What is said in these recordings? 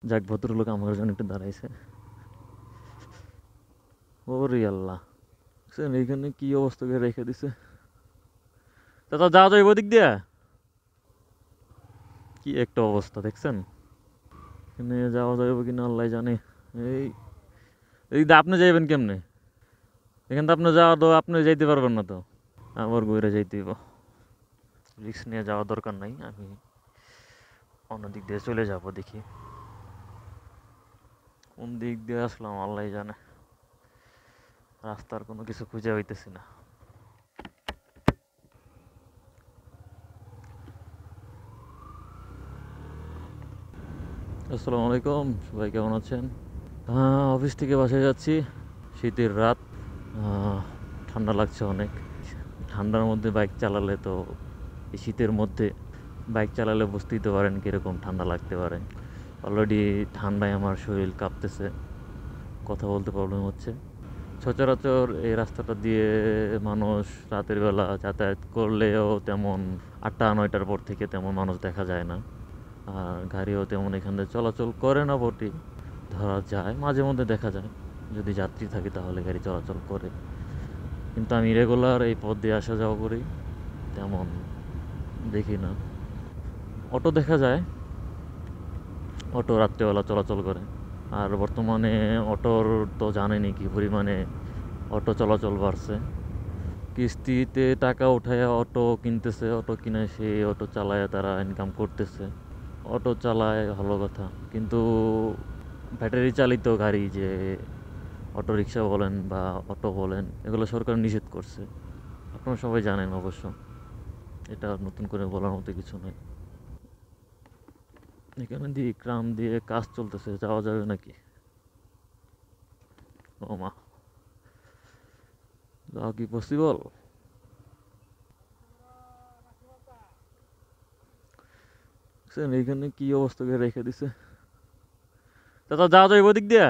যাক ভদ্রলোক আমার জন্য একটু দাঁড়াইছে। ওরে আল্লাহ, দেখছেন এইখানে কি অবস্থা করে রেখে দিছে। চাচা যাওয়া যাবে ওদিক দিয়া? কি একটা অবস্থা দেখছেন, এখানে যাওয়া যাবে কিনা আল্লাহ জানে। এই এই দিক দিয়ে আপনি যাইবেন কেমনে? এখান তো আপনি যাওয়া তো আপনি যাইতে পারবেন না তো, আবার ঘুরে যাইতে হইব। রিস্ক নিয়ে যাওয়ার দরকার নাই, আমি অন্য দিক দিয়ে চলে যাব। দেখি কোন দিক দিয়ে আসলাম আল্লাহ জানে, রাস্তার কোনো কিছু খুঁজে হইতেছি না। আসসালামু আলাইকুম, সবাই কেমন আছেন? হ্যাঁ, অফিস থেকে বাসায় যাচ্ছি। শীতের রাত, আহ, ঠান্ডা লাগছে অনেক। ঠান্ডার মধ্যে বাইক চালালে তো, এই শীতের মধ্যে বাইক চালালে বুঝতেই তো পারেন কীরকম ঠান্ডা লাগতে পারে। অলরেডি ঠান্ডায় আমার শরীর কাঁপতেছে, কথা বলতে প্রবলেম হচ্ছে। সচরাচর এই রাস্তাটা দিয়ে মানুষ রাতের বেলা যাতায়াত করলেও তেমন 8টা 9টার পর থেকে তেমন মানুষ দেখা যায় না। আর গাড়িও তেমন এখান দিয়ে চলাচল করে না বটে, ধরা যায় মাঝে মধ্যে দেখা যায়। যদি যাত্রী থাকে তাহলে গাড়ি চলাচল করে, কিন্তু আমি রেগুলার এই পথ দিয়ে আসা যাওয়া করি, তেমন দেখি না। অটো দেখা যায়, অটো রাত্রেবেলা চলাচল করে। আর বর্তমানে অটোর তো জানেনই কি পরিমাণে অটো চলাচল বাড়ছে। কিস্তিতে টাকা উঠায় অটো কিনতেছে, অটো কিনে সেই অটো চালায় তারা ইনকাম করতেছে। অটো চালায় ভালো কথা, কিন্তু ব্যাটারি চালিত গাড়ি, যে অটো রিক্সা বলেন বা অটো বলেন, এগুলো সরকার নিষেধ করছে। আপনারা সবাই জানেন অবশ্য, এটা নতুন করে বলার মতো কিছু নেই। এখানে দিয়ে গ্রাম দিয়ে কাজ চলতেছে, যাওয়া যাবে নাকি? ও মা, যাওয়া কি পসিবল? এইখানে কি অবস্থা করে রেখে দিছে। চাচা যাওয়া যাবে ওদিক দিয়া?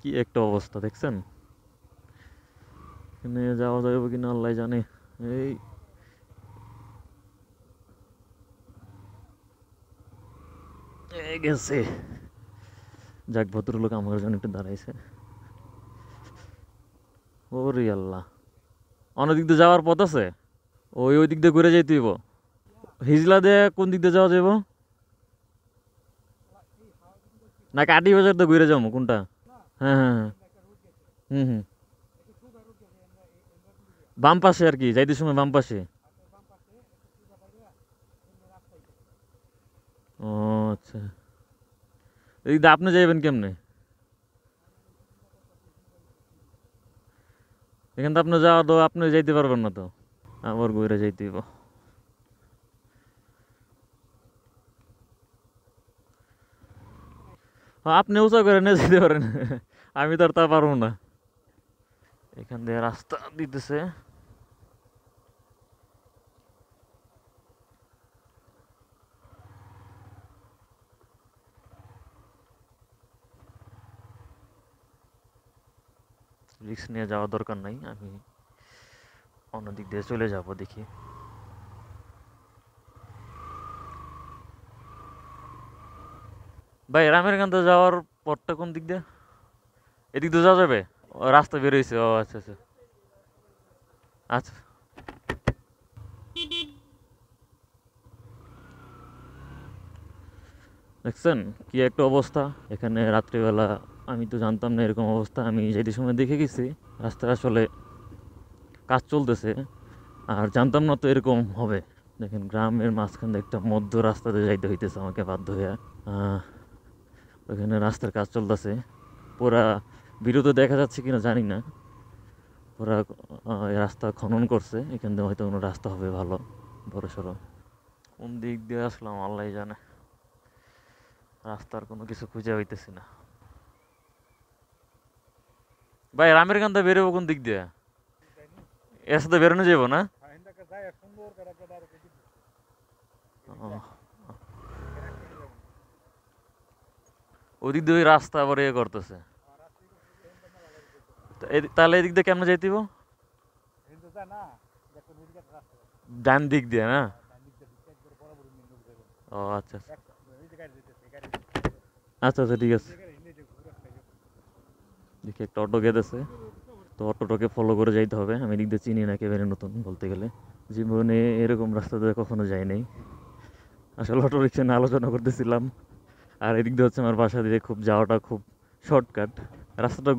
কি একটা অবস্থা দেখছেন, এখানে যাওয়া যাবে কিনা আল্লাহ জানে। এই গেছে। যাক ভদ্রলোক আমার জন্য একটু দাঁড়াইছে। ওরে আল্লাহ, অন্য দিক দিয়ে যাওয়ার পথ আছে? ওই দিক দিয়ে ঘুরে যাইতে হইব। হিজলা দিয়ে কোন দিক দিয়ে যাওয়া যাবো? না কাটি বাজার দিয়ে ঘুরে যাবো কোনটা? হ্যাঁ হ্যাঁ হ্যাঁ, হুম হুম, বাম পাশে আর কি, যাইতে সময় বাম পাশে। ও আচ্ছা, এই দিক দিয়ে আপনি যাইবেন কেমনে? এখান তো আপনি যাওয়া তো আপনি যাইতে পারবেন না তো, আবার ঘুরে যাইতে হইব। হ্যাঁ, আপনি উঁচা করে নিয়ে যেতে পারেন, আমি তো আর তা পারবো না। এখান দিয়ে রাস্তা দিতেছে। রিস্ক নিয়ে যাওয়ার দরকার নাই, আমি অন্য দিক দিয়ে চলে যাব। দেখি ভাই, রামেরকান্তে যাওয়ার পথটা কোন দিক দিয়ে? এদিক দিয়ে যাওয়া যাবে? ও, রাস্তা বের হয়েছে, ও আচ্ছা আচ্ছা। আচ্ছা, দেখছেন কি একটা অবস্থা এখানে রাত্রিবেলা। আমি তো জানতাম না এরকম অবস্থা, আমি যেতে সময় দেখে গেছি রাস্তায় আসলে কাজ চলতেছে, আর জানতাম না তো এরকম হবে। দেখেন গ্রামের মাঝখান দিয়ে একটা মধ্য রাস্তাতে যাইতে হইতেছে আমাকে বাধ্য হইয়া। আহ, ওখানে রাস্তার কাজ চলতেছে, পুরা ভিডিওতে দেখা যাচ্ছে কিনা জানি না। ওরা এই রাস্তা খনন করছে, এখান দিয়ে হয়তো কোনো রাস্তা হবে ভালো, বড় সড়ো। কোন দিক দিয়ে আসলাম আল্লাহ জানে, রাস্তার কোনো কিছু খুঁজে হইতেছি না। ভাই রামের কান্দা বেরোবো কোন দিক দিয়ে? এর সাথে বেরোনো যাবো না? ও, ওদিক দিয়ে ওই রাস্তা আবার ইয়ে করতেছে। তাহলে এদিক দিয়ে কেমনে যাইতেইব? ডান দিক দিয়ে না? ও আচ্ছা আচ্ছা। আচ্ছা আচ্ছা ঠিক আছে, দেখি একটা অটো গেতেছে, তো অটোটাকে ফলো করে যাইতে হবে। আমি এদিক দিয়ে চিনি না, একেবারে নতুন বলতে গেলে, জীবনে এরকম রাস্তা দিয়ে কখনো যাই নাই। আসলে অটো রিক্সা নিয়ে আলোচনা করতেছিলাম, আর এদিক দিয়ে হচ্ছে আমার বাসা দিয়ে খুব যাওয়াটা খুব শর্টকাট। রাস্তাটা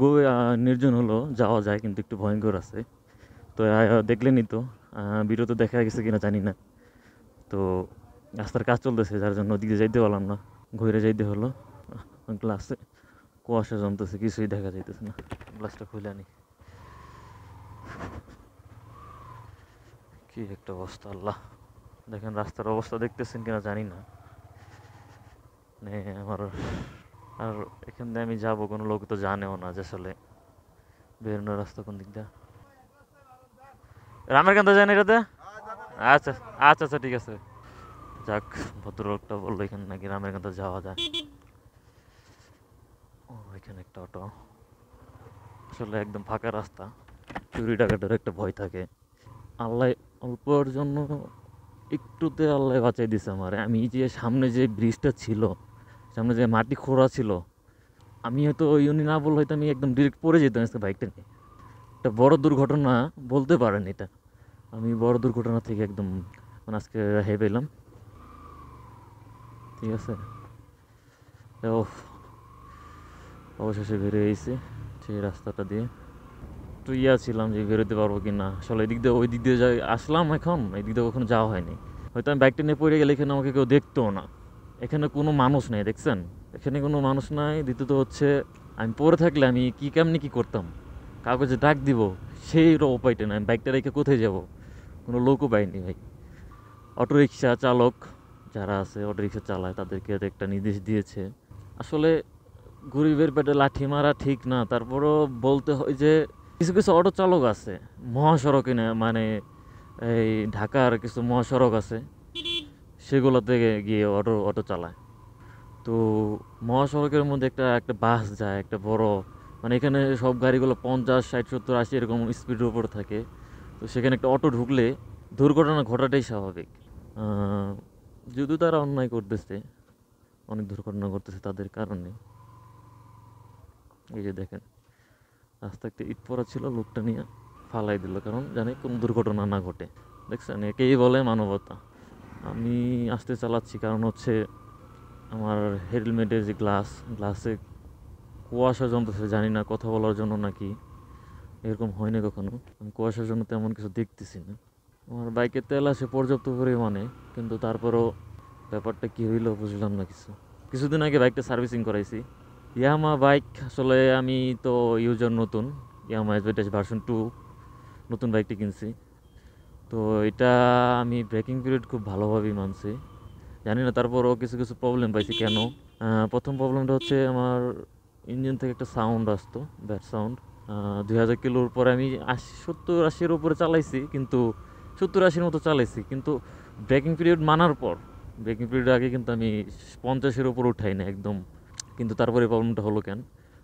নির্জন হলো, যাওয়া যায় কিন্তু একটু ভয়ঙ্কর আছে। তো দেখলেনই তো, ভিডিওতে দেখা গেছে কিনা জানি না। তো রাস্তার কাজ চলতেছে, যার জন্য ওদিকে যাইতে পারলাম না, ঘুরে যাইতে হলো। গ্লাসে কুয়াশা জমতেছে, কিছুই দেখা যাইতেছে না। গ্লাসটা খুলে আনি, কি একটা অবস্থা আল্লাহ। দেখেন রাস্তার অবস্থা দেখতেছেন কিনা জানি না, মানে আমার, আর এখান দিয়ে আমি যাবো, কোনো লোক তো জানেও না যে আসলে বেরোনোর রাস্তা কোন দিক দিয়ে। রামের কান্দা যায় না এটাতে? আচ্ছা আচ্ছা আচ্ছা ঠিক আছে। যাক, ভদ্রলোকটা বললো এখানে নাকি রামের কান্দা যাওয়া যায়। ও, এখানে একটা অটো, আসলে একদম ফাঁকা রাস্তা, চুরি ডাকাতের একটা ভয় থাকে। আল্লাহ অল্পর জন্য, একটুতে আল্লাহ বাঁচাই দিছে আমার। আমি যে সামনে যে ব্রিজটা ছিল, সামনে যে মাটি খোঁড়া ছিল, আমি হয়তো ওই উনি না বললে হয়তো আমি একদম ডিরেক্ট পড়ে যেতাম আজকে বাইকটা নিয়ে। একটা বড় দুর্ঘটনা বলতে পারেন এটা, আমি বড় দুর্ঘটনা থেকে একদম মানে আজকে রেহাই পেলাম। ঠিক আছে, তো অবশেষে বেরিয়ে এসেছি সেই রাস্তাটা দিয়ে। তো ছিলাম যে বেরোতে পারবো কি না, আসলে এদিক দিয়ে ওই দিক দিয়ে যাই আসলাম, এখন এই দিক দিয়ে কখনো যাওয়া হয়নি। হয়তো আমি বাইকটা নিয়ে পড়ে গেলে এখানে আমাকে কেউ দেখতেও না। এখানে কোনো মানুষ নেই, দেখছেন, এখানে কোনো মানুষ নাই। দ্বিতীয়ত হচ্ছে, আমি পড়ে থাকলে আমি কি কেমনি কি করতাম, কাউকে যে ডাক দিব সেই উপায়টা না। আমি বাইকটা রেখে কোথায় যাব, কোনো লোকও পাইনি ভাই। অটোরিকশা চালক যারা আছে, অটোরিকশা চালায়, তাদেরকে একটা নির্দেশ দিয়েছে। আসলে গরিবের পেটে লাঠি মারা ঠিক না, তারপরও বলতে হয় যে কিছু কিছু অটো চালক আছে মহাসড়কে না, মানে এই ঢাকার কিছু মহাসড়ক আছে, সেগুলোতে গিয়ে অটো অটো চালায়। তো মহাসড়কের মধ্যে একটা একটা বাস যায়, একটা বড়, মানে এখানে সব গাড়িগুলো 50, 60, 70, 80 এরকম স্পিডের উপর থাকে। তো সেখানে একটা অটো ঢুকলে দুর্ঘটনা ঘটাটাই স্বাভাবিক। আহ, যদিও তারা অন্যায় করতেছে, অনেক দুর্ঘটনা ঘটতেছে তাদের কারণে। এই যে দেখেন, রাস্তা একটা ইট পড়া ছিল, লোকটা নিয়ে ফালাই দিল, কারণ জানে কোনো দুর্ঘটনা না ঘটে। দেখছেন, একেই বলে মানবতা। আমি আসতে চালাচ্ছি, কারণ হচ্ছে আমার হেলমেটের যে গ্লাসে কুয়াশা জমতেছে, জানি না কথা বলার জন্য নাকি, এরকম হয়নি কখনো। আমি কুয়াশার জন্য তেমন কিছু দেখতেছি না। আমার বাইকের তেল আসে পর্যাপ্ত পরিমাণে, কিন্তু তারপরও ব্যাপারটা কী হইলো বুঝলাম না কিছু। কিছুদিন আগে বাইকটা সার্ভিসিং করাইছি। ইয়ামা বাইক, আসলে আমি তো ইউজার নতুন, ইয়ামা এসভিটাস ভার্সন 2 নতুন বাইকটি কিনছি। তো এটা আমি ব্রেকিং পিরিয়ড খুব ভালোভাবেই মানছি, জানি না তারপরও কিছু কিছু প্রবলেম পাইছি কেন। প্রথম প্রবলেমটা হচ্ছে আমার ইঞ্জিন থেকে একটা সাউন্ড আসতো, ব্যাড সাউন্ড। 2000 কিলোর পরে আমি 70-80-এর উপরে চালাইছি, কিন্তু 70-80-র মতো চালাইছি, কিন্তু ব্রেকিং পিরিয়ড মানার পর, ব্রেকিং পিরিয়ড আগে কিন্তু আমি 50-এর উপর উঠাই না একদম। কিন্তু তারপরে প্রবলেমটা হলো কেন?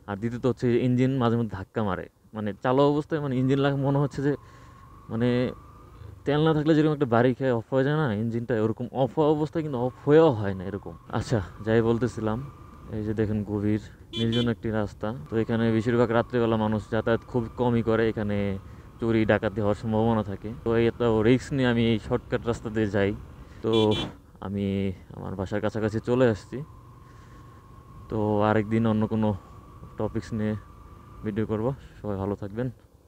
আর দ্বিতীয়ত হচ্ছে ইঞ্জিন মাঝে মধ্যে ধাক্কা মারে, মানে চালু অবস্থায়, মানে ইঞ্জিন লাগে মনে হচ্ছে যে, মানে তেল না থাকলে যেরকম একটা বাড়ি খেয়ে অফ হয়ে যায় না ইঞ্জিনটা, ওরকম অফ হওয়া অবস্থায় কিন্তু অফ হয়েও হয় না এরকম। আচ্ছা, যাই বলতেছিলাম, এই যে দেখেন গভীর নির্জন একটি রাস্তা, তো এখানে বেশিরভাগ রাত্রিবেলা মানুষ যাতায়াত খুব কমই করে, এখানে চুরি ডাকাতি হওয়ার সম্ভাবনা থাকে। তো এত রিস্ক নিয়ে আমি এই শর্টকাট রাস্তা দিয়ে যাই। তো আমি আমার বাসার কাছাকাছি চলে আসছি। তো আরেকদিন অন্য কোনো টপিকস নিয়ে ভিডিও করব। সবাই ভালো থাকবেন।